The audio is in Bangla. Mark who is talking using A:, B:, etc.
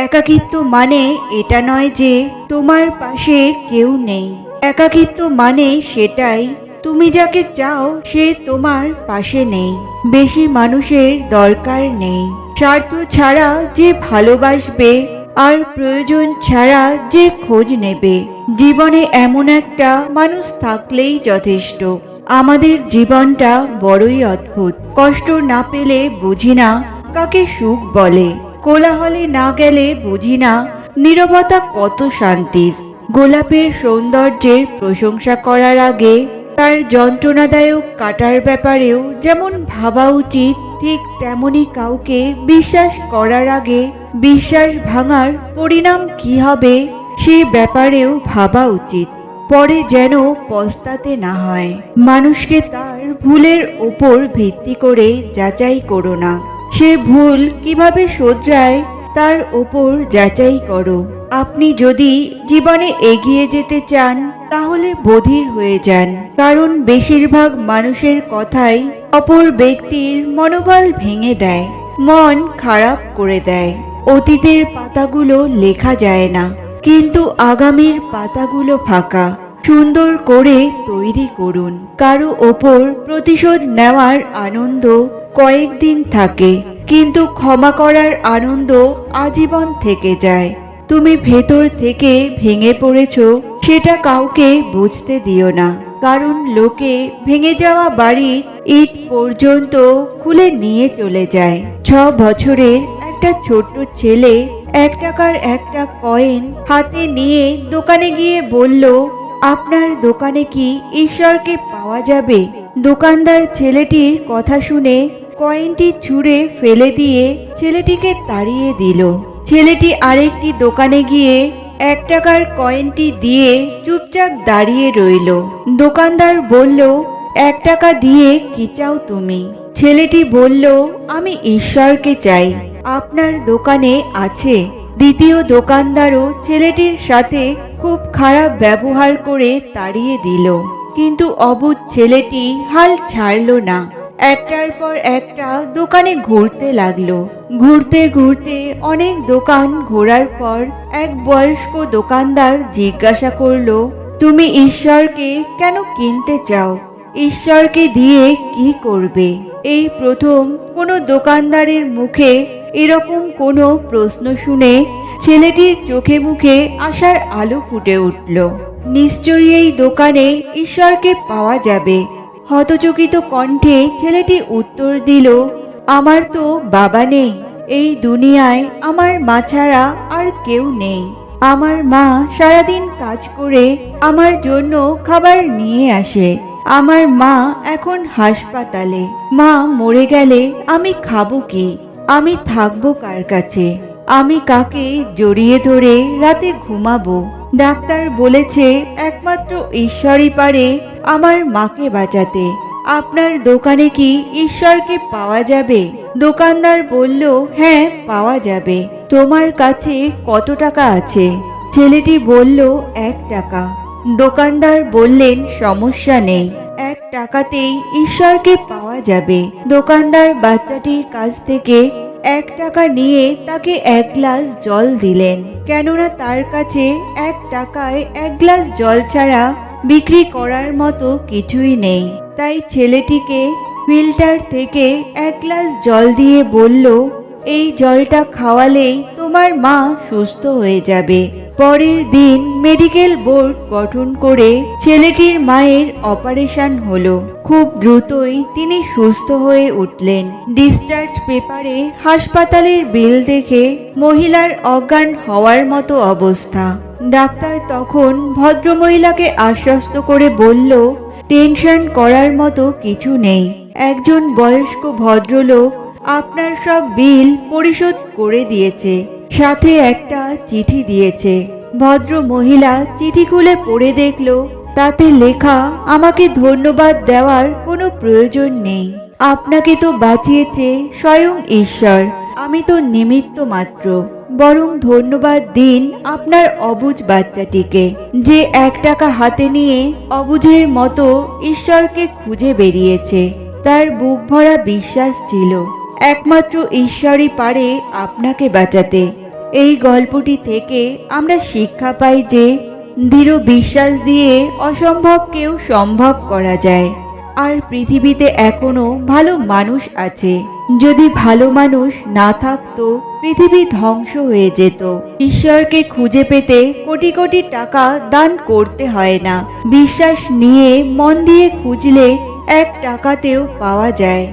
A: একাকিত্ব মানে এটা নয় যে তোমার পাশে কেউ নেই। একাকিত্ব মানে সেটাই, তুমি যাকে চাও সে তোমার পাশে নেই। বেশি মানুষের দরকার নেই। স্বার্থ ছাড়া যে ভালোবাসবে আর প্রয়োজন ছাড়া যে খোঁজ নেবে। জীবনে এমন একটা মানুষ থাকলেই যথেষ্ট। আমাদের জীবনটা বড়ই অদ্ভুত। কষ্ট না পেলে বুঝি না কাকে সুখ বলে। কোলাহলে না গেলে বুঝি না নীরবতা কত শান্তির। গোলাপের সৌন্দর্যের প্রশংসা করার আগে তার যন্ত্রণাদায়ক কাটার ব্যাপারেও যেমন ভাবা উচিত, ঠিক তেমনি কাউকে বিশ্বাস করার আগে বিশ্বাস ভাঙার পরিণাম কি হবে সে ব্যাপারেও ভাবা উচিত, পরে যেন পস্তাতে না হয়। মানুষকে তার ভুলের ওপর ভিত্তি করে যাচাই করো না। সে ভুল কিভাবে শোধরায় তার ওপর যাচাই করো। আপনি যদি জীবনে এগিয়ে যেতে চান তাহলে বধির হয়ে যান, কারণ বেশিরভাগ মানুষের কথাই অপর ব্যক্তির মনোবল ভেঙে দেয়, মন খারাপ করে দেয়। অতীতের পাতাগুলো লেখা যায় না, কিন্তু আগামীর পাতাগুলো ফাঁকা। সুন্দর করে তৈরি করুন। কারো ওপর প্রতিশোধ নেওয়ার আনন্দ কয়েকদিন থাকে, কিন্তু ক্ষমা করার আনন্দ আজীবন থেকে যায়। তুমি ভেতর থেকে ভেঙে পড়েছ সেটা কাউকে বুঝতে দিও না, কারণ লোকে ভেঙে যাওয়া বাড়ির ইট পর্যন্ত খুলে নিয়ে চলে যায়। 6 বছরের একটা ছোট্ট ছেলে 1 টাকার একটা কয়েন হাতে নিয়ে দোকানে গিয়ে বলল, আপনার দোকানে কি ঈশ্বরকে পাওয়া যাবে? দোকানদার ছেলেটির কথা শুনে কয়েনটি ছুঁড়ে ফেলে দিয়ে ছেলেটিকে তাড়িয়ে দিল। ছেলেটি আরেকটি দোকানে গিয়ে 1 টাকার কয়েনটি দিয়ে চুপচাপ দাঁড়িয়ে রইল। দোকানদার বলল, 1 টাকা দিয়ে কি চাও তুমি? ছেলেটি বলল, আমি ঈশ্বরকে চাই। আপনার দোকানে আছে? দ্বিতীয় দোকানদারও ছেলেটির সাথে খুব খারাপ ব্যবহার করে তাড়িয়ে দিল, কিন্তু অবুঝ ছেলেটি হাল ছাড়ল না। একটার পর একটা দোকানে ঘুরতে লাগলো। ঘুরতে ঘুরতে অনেক দোকান ঘোরার পর এক বয়স্ক দোকানদার জিজ্ঞাসা করলো, তুমি ঈশ্বরকে কেন কিনতে চাও? ঈশ্বরকে দিয়ে কি করবে? এই প্রথম কোনো দোকানদারের মুখে এরকম কোনো প্রশ্ন শুনে ছেলেটির চোখে মুখে আশার আলো ফুটে উঠল। নিশ্চয়ই এই দোকানে ঈশ্বরকে পাওয়া যাবে। হতচকিত কণ্ঠে ছেলেটি উত্তর দিল, আমার তো বাবা নেই। এই দুনিয়ায় আমার মা ছাড়া আর কেউ নেই। আমার মা সারাদিন কাজ করে আমার জন্য খাবার নিয়ে আসে। আমার মা এখন হাসপাতালে। মা মরে গেলে আমি খাবো কি? আমি থাকবো কার কাছে? আমি কাকে জড়িয়ে ধরে রাতে ঘুমাবো? ডাক্তার বলেছে একমাত্র ঈশ্বরই পারে আমার মাকে বাঁচাতে। আপনার দোকানে কি ঈশ্বরকে পাওয়া যাবে? দোকানদার বলল, হ্যাঁ পাওয়া যাবে। তোমার কাছে কত টাকা আছে? ছেলেটি বলল, 1 টাকা। দোকানদার বললেন, সমস্যা নেই, 1 টাকাতেই ঈশ্বরকে পাওয়া যাবে। দোকানদার বাচ্চাটির কাছ থেকে 1 টাকা নিয়ে তাকে 1 গ্লাস জল দিলেন, কেননা তার কাছে 1 টাকায় 1 গ্লাস জল ছাড়া বিক্রি করার মতো কিছুই নেই। তাই ছেলেটিকে ফিল্টার থেকে 1 গ্লাস জল দিয়ে বলল, এই জলটা খাওয়ালেই তোমার মা সুস্থ হয়ে যাবে। পরের দিন মেডিকেল বোর্ড গঠন করে ছেলেটির মায়ের অপারেশন হলো। খুব দ্রুতই তিনি সুস্থ হয়ে উঠলেন। ডিসচার্জ পেপারে হাসপাতালের বিল দেখে মহিলার অজ্ঞান হওয়ার মতো অবস্থা। ডাক্তার তখন ভদ্রমহিলাকে আশ্বস্ত করে বলল, টেনশন করার মতো কিছু নেই। একজন বয়স্ক ভদ্রলোক আপনার সব বিল পরিশোধ করে দিয়েছে, সাথে একটা চিঠি দিয়েছে। ভদ্র মহিলা চিঠি খুলে পড়ে দেখল, তাতে লেখা, আমাকে ধন্যবাদ দেওয়ার কোনো প্রয়োজন নেই। আপনাকে তো বাঁচিয়েছে স্বয়ং ঈশ্বর, আমি তো নিমিত্ত মাত্র। বরং ধন্যবাদ দিন আপনার অবুঝ বাচ্চাটিকে, যে 1 টাকা হাতে নিয়ে অবুঝের মতো ঈশ্বরকে খুঁজে বেরিয়েছে। তার বুক ভরা বিশ্বাস ছিল একমাত্র ঈশ্বরই পারে আপনাকে বাঁচাতে। এই গল্পটি থেকে আমরা শিক্ষা পাই যে দৃঢ় বিশ্বাস দিয়ে অসম্ভবকেও সম্ভব করা যায়। আর পৃথিবীতে এখনো ভালো মানুষ আছে। যদি ভালো মানুষ না থাকতো পৃথিবী ধ্বংস হয়ে যেত। ঈশ্বরকে খুঁজে পেতে কোটি কোটি টাকা দান করতে হয় না, বিশ্বাস নিয়ে মন দিয়ে খুঁজলে 1 টাকাতেও পাওয়া যায়।